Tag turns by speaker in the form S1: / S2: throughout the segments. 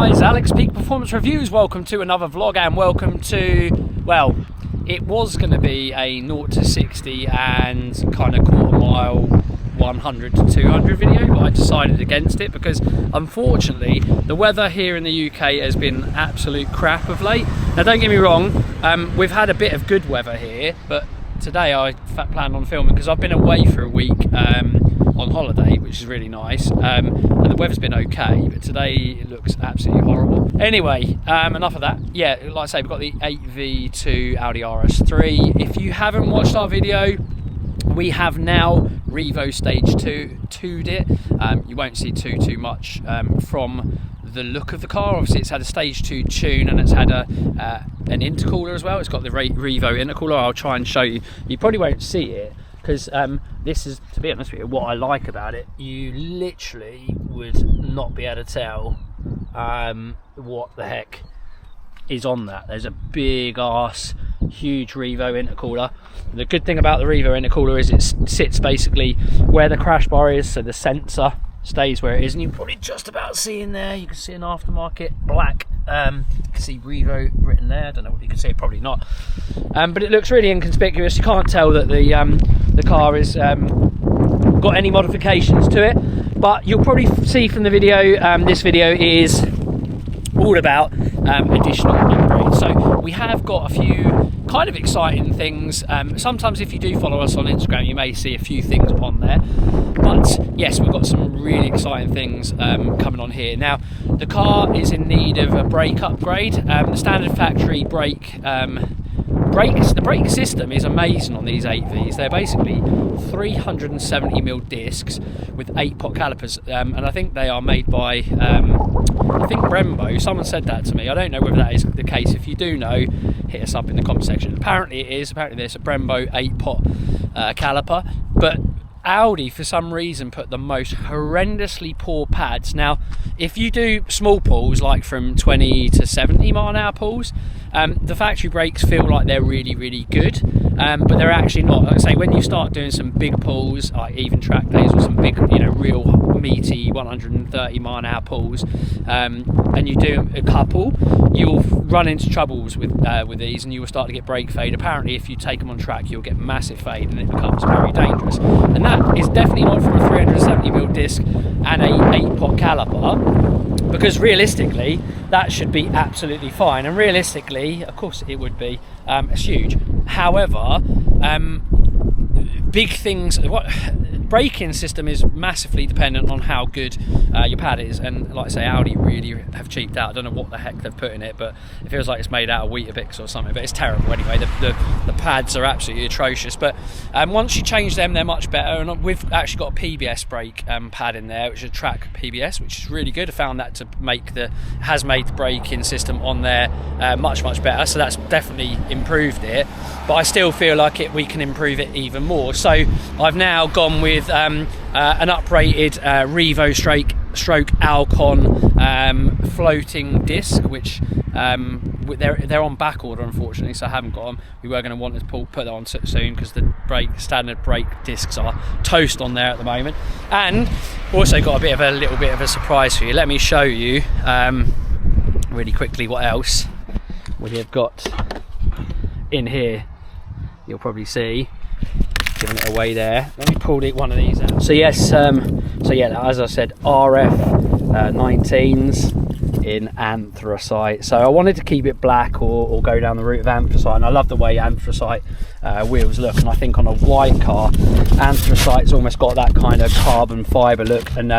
S1: guys, Alex Peak Performance Reviews. Welcome to another vlog and welcome to, well, it was going to be a 0 to 60 and kind of quarter mile 100 to 200 video, but I decided against it because unfortunately the weather here in the UK has been absolute crap of late. Now don't get me wrong, we've had a bit of good weather here, but today I planned on filming because I've been away for a week on holiday, which is really nice, and the weather's been okay, but today it looks absolutely horrible. Anyway, enough of that. Yeah, like I say, we've got the 8V2 Audi RS3. If you haven't watched our video, we have now Revo Stage 2'd it. You won't see too much from the look of the car. Obviously it's had a Stage 2 tune and it's had an intercooler as well. It's got the Revo intercooler. I'll try and show you. You probably won't see it because this is, to be honest with you, what I like about it. You literally would not be able to tell what the heck is on that. There's a big ass huge Revo intercooler. The good thing about the Revo intercooler is it sits basically where the crash bar is, so the sensor stays where it is, and you can probably just about see in there, you can see an aftermarket black, you can see Revo written there. I don't know what you can see, probably not, but it looks really inconspicuous. You can't tell that the car is got any modifications to it, but you'll probably see from the video, this video is all about additional upgrades. So we have got a few kind of exciting things. Sometimes if you do follow us on Instagram, you may see a few things on there, but yes, we've got some really exciting things coming on here. Now the car is in need of a brake upgrade. The standard factory brake the brake system is amazing on these 8Vs. They're basically 370mm discs with 8-pot calipers, and I think they are made by I think Brembo. Someone said that to me. I don't know whether that is the case. If you do know, hit us up in the comment section. Apparently it is. Apparently there's a Brembo 8-pot caliper, but Audi for some reason put the most horrendously poor pads. Now if you do small pulls like from 20 to 70 mile an hour pulls, the factory brakes feel like they're really good, but they're actually not. Like I say, when you start doing some big pulls, like even track days or some big, real meaty 130 mile an hour pulls, and you do a couple, you'll run into troubles with these, and you will start to get brake fade. Apparently if you take them on track, you'll get massive fade and it becomes very dangerous, and that is definitely not from a 370mm disc and a 8-pot caliper, because realistically that should be absolutely fine, and realistically of course it would be. It's huge. However, big things, braking system is massively dependent on how good your pad is, and like I say, Audi really have cheaped out. I don't know what the heck they've put in it, but it feels like it's made out of Weetabix or something, but it's terrible anyway. The pads are absolutely atrocious, but once you change them, they're much better, and we've actually got a PBS brake pad in there, which is a track PBS, which is really good. I found that to has made the braking system on there much better, so that's definitely improved it, but I still feel like we can improve it even more. So I've now gone with an uprated Revo stroke Alcon floating disc, which they're on back order unfortunately, so I haven't got them. We were going to want to put that on soon because the standard brake discs are toast on there at the moment. And also got a little bit of a surprise for you. Let me show you really quickly what else we have got in here. You'll probably see, giving it away there. Let me pull one of these out. So yes, so yeah, as I said, RF19s in anthracite. So I wanted to keep it black or go down the route of anthracite, and I love the way anthracite wheels look, and I think on a white car, anthracite's almost got that kind of carbon fibre look, and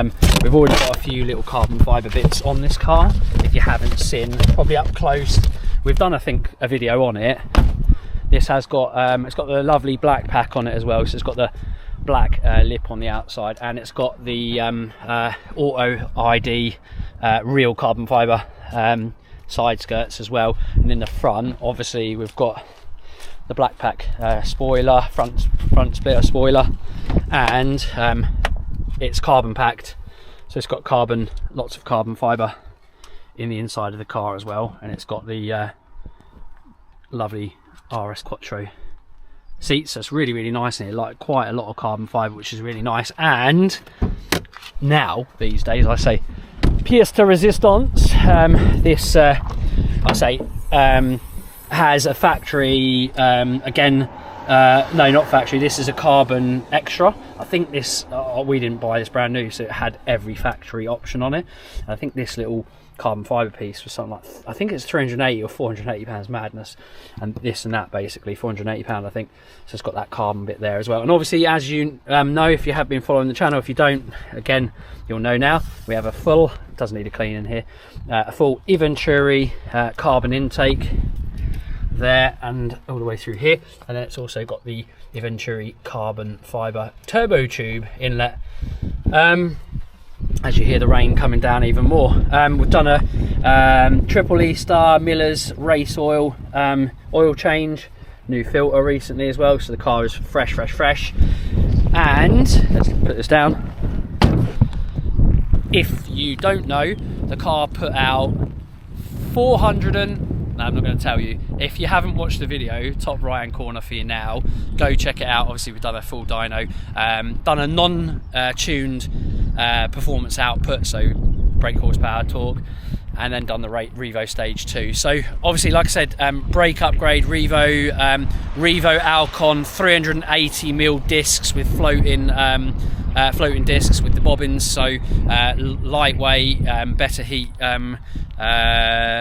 S1: we've already got a few little carbon fibre bits on this car. If you haven't seen, probably up close, we've done I think a video on it. This has got it's got the lovely black pack on it as well, so it's got the black lip on the outside, and it's got the auto ID real carbon fibre side skirts as well. And in the front, obviously, we've got the black pack spoiler, front splitter spoiler, and it's carbon packed, so it's got lots of carbon fibre in the inside of the car as well, and it's got the lovely RS Quattro seats, so it's really nice in it, like quite a lot of carbon fibre, which is really nice. And now these days I say pièce de résistance, this I say has a factory again. No, not factory. This is a carbon extra. I think this we didn't buy this brand new, so it had every factory option on it. And I think this little carbon fibre piece was something like, I think it's 380 or 480 pounds madness, and this and that basically 480 pound I think. So it's got that carbon bit there as well. And obviously, as you know, if you have been following the channel, if you don't, again, you'll know now, we have a full, doesn't need a clean in here, a full Venturi carbon intake there and all the way through here, and then it's also got the Venturi carbon fibre turbo tube inlet. As you hear the rain coming down even more, we've done a triple E star Miller's race oil oil change, new filter recently as well, so the car is fresh. And let's put this down. If you don't know, the car put out 400 and no, I'm not going to tell you. If you haven't watched the video, top right hand corner for you now, go check it out. Obviously we've done a full dyno, done a non-tuned performance output, so brake horsepower, torque, and then done the Revo Stage 2. So obviously, like I said, brake upgrade, Revo Alcon 380mm discs with floating discs with the bobbins, so lightweight, better heat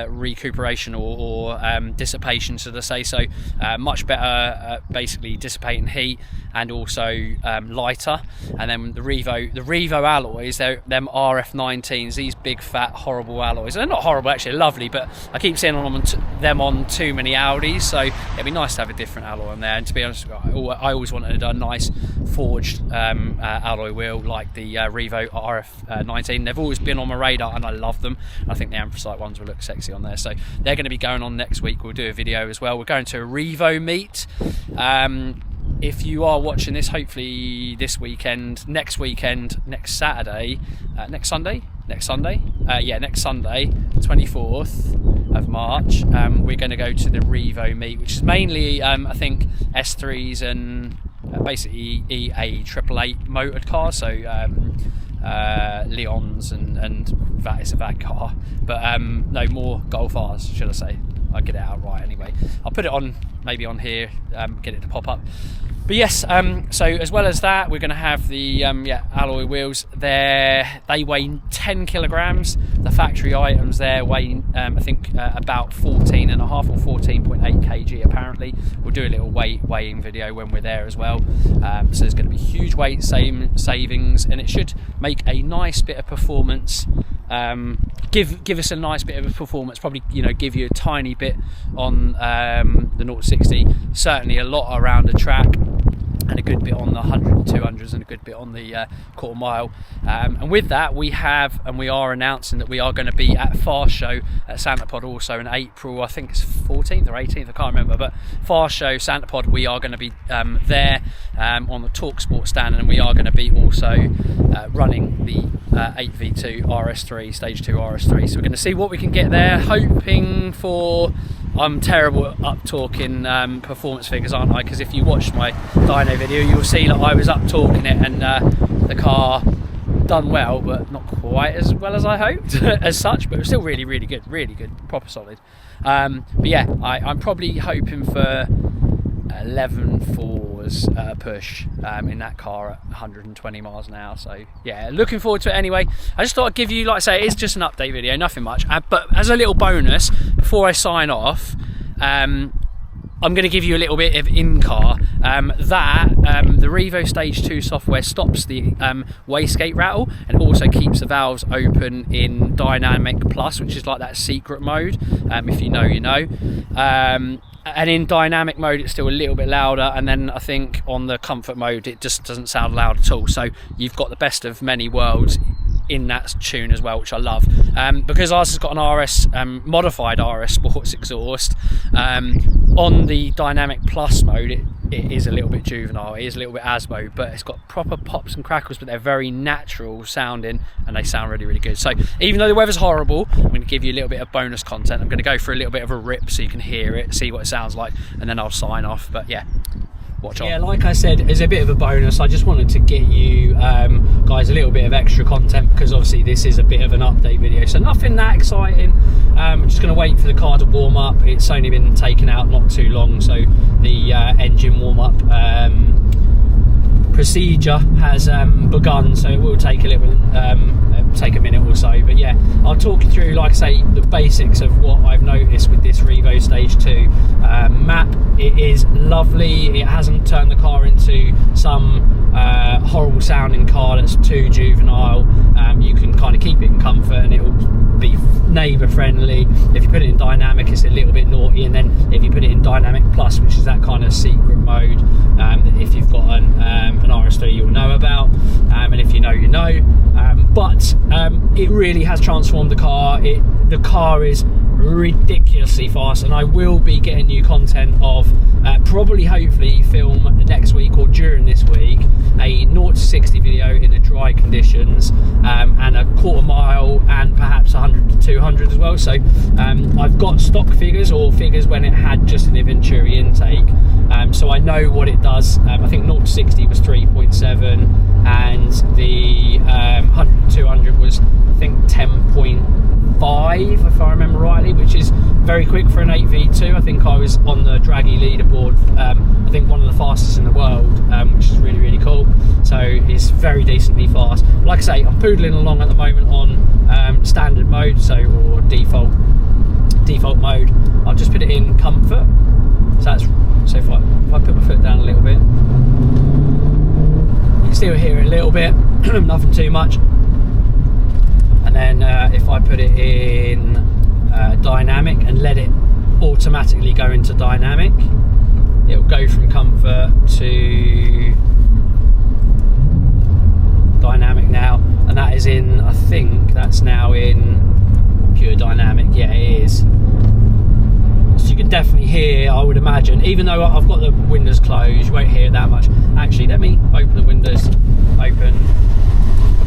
S1: recuperation or dissipation, should I say. So much better basically dissipating heat, and also lighter. And then the Revo alloys, they're them RF19s, these big fat horrible alloys. They're not horrible actually, they're lovely, but I keep seeing them on too many Audis, so it'd be nice to have a different alloy on there. And to be honest, I always wanted a nice forged alloy wheel like the Revo RF19. They've always been on my radar and I love them. I think the anthracite ones will look sexy on there, so they're going to be going on next week. We'll do a video as well. We're going to a Revo meet. If you are watching this, hopefully this weekend, next Saturday, next Sunday, 24th of March, we're going to go to the Revo meet, which is mainly I think S3s and basically A888 motored cars, so Leons and that is a VAG car, but no more Golf R's, should I say. I'll get it out right anyway. I'll put it on, maybe on here, get it to pop up. But yes, so as well as that, we're going to have the alloy wheels. They weigh 10 kilograms. The factory items there weigh, I think, about 14.5 or 14.8 kg apparently. We'll do a little weighing video when we're there as well. So there's going to be huge weight savings, and it should make a nice bit of performance. Give us a nice bit of a performance, probably, give you a tiny bit on the 0-60, certainly a lot around the track, and a good bit on the 100 200s, and a good bit on the quarter mile. And with that, we are announcing that we are going to be at Fast Show at Santa Pod also in April. I think it's 14th or 18th, I can't remember, but Fast Show Santa Pod, we are going to be there on the TalkSport stand, and we are going to be also running the 8v2 RS3 Stage 2 RS3. So we're going to see what we can get there, hoping for, I'm terrible at up talking performance figures, aren't I? Because if you watched my dyno video, you'll see that I was up talking it, and the car done well, but not quite as well as I hoped as such, but it was still really good, proper solid. But yeah, I'm probably hoping for 11.4s push in that car at 120 miles an hour. So yeah, looking forward to it anyway. I just thought I'd give you, like I say, it's just an update video, nothing much, but as a little bonus before I sign off, I'm going to give you a little bit of in-car. The Revo Stage 2 software stops the wastegate rattle, and also keeps the valves open in Dynamic Plus, which is like that secret mode. If you know, you know. And in dynamic mode it's still a little bit louder, and then I think on the comfort mode it just doesn't sound loud at all. So you've got the best of many worlds in that tune as well, which I love. Because ours has got an RS modified RS Sports exhaust, on the Dynamic Plus mode it is a little bit juvenile, it is a little bit Asbo, but it's got proper pops and crackles, but they're very natural sounding, and they sound really good. So even though the weather's horrible, I'm going to give you a little bit of bonus content. I'm going to go for a little bit of a rip so you can hear it, see what it sounds like, and then I'll sign off. But yeah, watch on.
S2: Yeah, like I said, as a bit of a bonus, I just wanted to get you guys a little bit of extra content, because obviously this is a bit of an update video, so nothing that exciting. I'm just going to wait for the car to warm up. It's only been taken out not too long, so the engine warm up procedure has begun, so it will take a little take a minute or so. But yeah, I'll talk you through, like I say, the basics of what I've noticed with this Revo Stage 2 map. It is lovely. It hasn't turned the car into some horrible sounding car that's too juvenile. You can kind of keep it in comfort and it will be neighbour friendly. If you put it in dynamic, it's a little bit naughty, and then if you put it in dynamic plus, which is that kind of secret mode, if you've got an RS3 you'll know about, and if you know, you know. But it really has transformed the car. The car is ridiculously fast, and I will be getting you content of probably, hopefully, film next week or during this week, a 0 to 60 video in the dry conditions, and a quarter mile, and perhaps 100 to 200 as well. So I've got stock figures, or figures when it had just an Venturi intake, so I know what it does. I think 0 to 60 was 3.7, and the 100 to 200 was, I think, 10.5 if I remember rightly, which is very quick for an 8v2. I think I was on the Draggy leaderboard, I think one of the fastest in the world, which is really, really cool. So it's very decently fast. Like I say, I'm poodling along at the moment on standard mode, or default mode. I'll just put it in comfort. So if I put my foot down a little bit, you can still hear it a little bit, nothing too much. And then if I put it in dynamic and let it automatically go into dynamic, it'll go from comfort to dynamic now, and that is in, I think that's now in pure dynamic. Yeah, it is. So you can definitely hear, I would imagine, even though I've got the windows closed, you won't hear that much. Actually, let me open the windows, put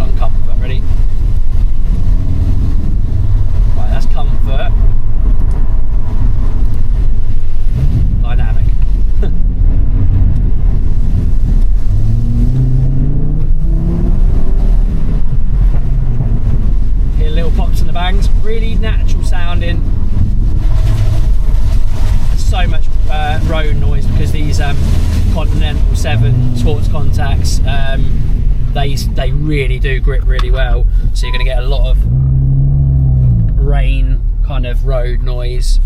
S2: on comfort, ready? Right, that's comfort. Dynamic. Hear little pops and the bangs, really natural sounding. So much road noise, because these Continental 7 sports contacts, they really do grip really well, so you're going to get a lot of rain kind of road noise.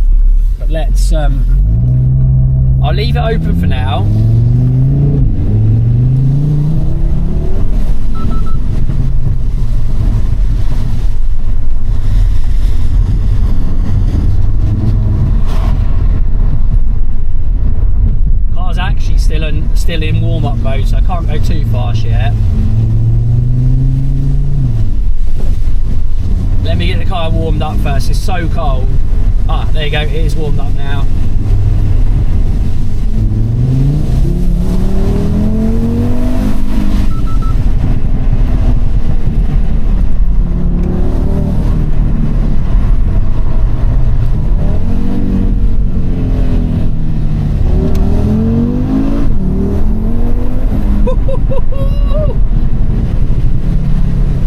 S2: But let's I'll leave it open for now. Car's actually still in warm-up mode, so I can't go too fast yet. Let me get the car warmed up first. It's so cold. Ah, there you go, it is warmed up now.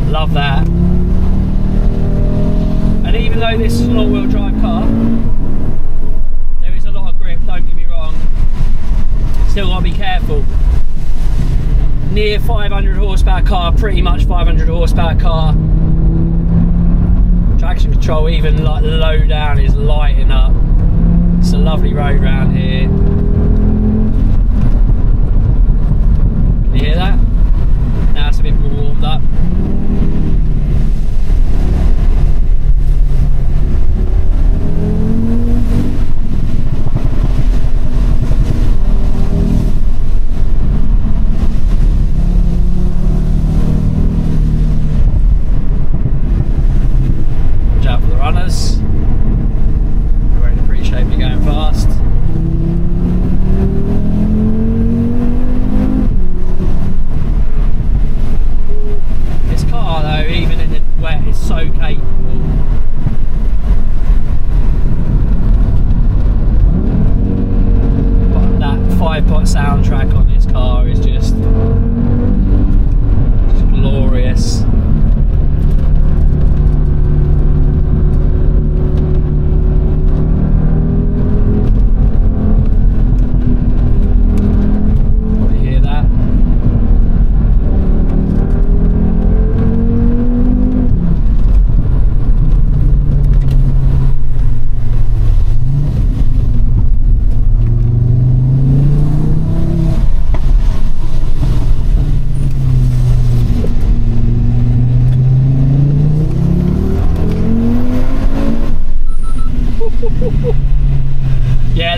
S2: Love that. And even though this is an all-wheel drive car, there is a lot of grip, don't get me wrong. Still got to be careful. Near 500 horsepower car, pretty much 500 horsepower car. Traction control, even like low down, is lighting up. It's a lovely road round here. Can you hear that? Now it's a bit more warmed up. Watch out for the runners. I won't appreciate me going fast. This car though, even in the wet, is so capable. Got that 5-pot soundtrack on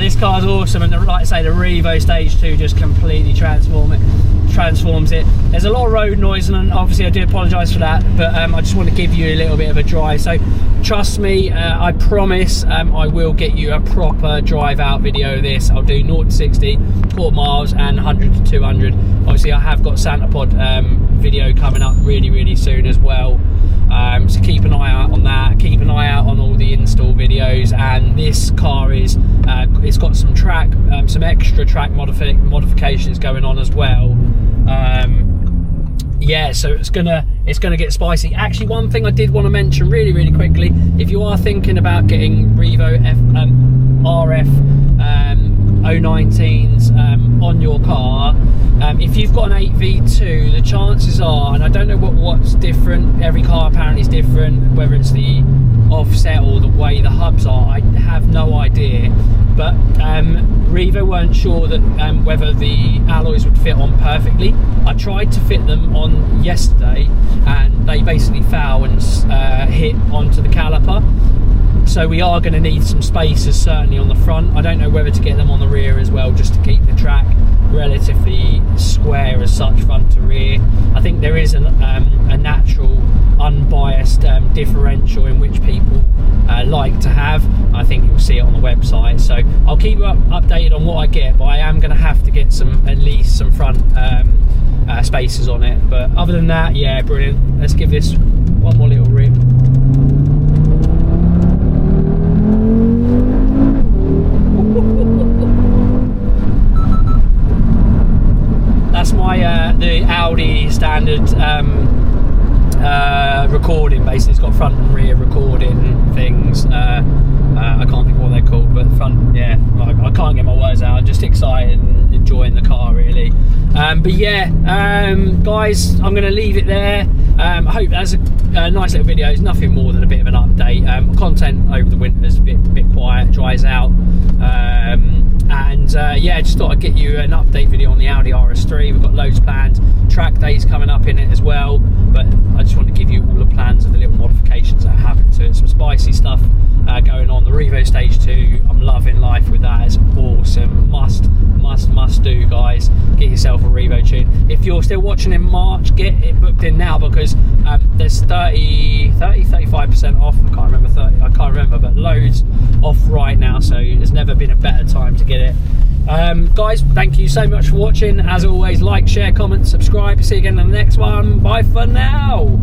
S2: this car's awesome, and like I say, the Revo Stage 2 just completely transforms it. There's a lot of road noise, and obviously I do apologise for that, but I just want to give you a little bit of a drive. So trust me, I promise I will get you a proper drive out video of this. I'll do 0 to 60, quarter miles, and 100 to 200. Obviously I have got Santa Pod video coming up really soon as well. So keep an eye out on that. Keep an eye out on all the install videos. And this car is it's got some track, some extra track modifications going on as well. Yeah, so it's gonna get spicy. Actually, one thing I did want to mention really quickly: if you are thinking about getting Revo RF 019s on your car, if you've got an 8V2, the chances are, and I don't know what's different, every car apparently is different, whether it's the offset or the way the hubs are, I have no idea, but Revo weren't sure that whether the alloys would fit on perfectly. I tried to fit them on yesterday and they basically fell and hit onto the caliper. So we are going to need some spacers certainly on the front. I don't know whether to get them on the rear as well, just to keep the track relatively square as such, front to rear. I think there is a natural unbiased differential in which people like to have. I think you'll see it on the website, so I'll keep you updated on what I get, but I am going to have to get at least some front spacers on it. But other than that, yeah, brilliant. Let's give this one more little rip. That's my the Audi standard recording. Basically, it's got front and rear recording things. I can't think what they're called, but front, yeah, I can't get my words out. I'm just excited and enjoying the car really. But yeah, guys, I'm going to leave it there. I hope that's a nice little video. It's nothing more than a bit of an update. Content over the winter is a bit quiet, dries out, and yeah, just thought I'd get you an update video on the Audi RS3. We've got loads planned, track days coming up in it as well, but I just want to give you all the plans of the little modifications that happen to it. Some spicy stuff going on. The Revo Stage 2, I'm loving life with that. It's awesome. Must do, guys. Get yourself a Revo tune. If you're still watching in March, get it booked in now, because there's 35% off. I can't remember, but loads off right now, so there's never been a better time to get it. Guys, thank you so much for watching. As always, like, share, comment, subscribe. See you again in the next one. Bye for now.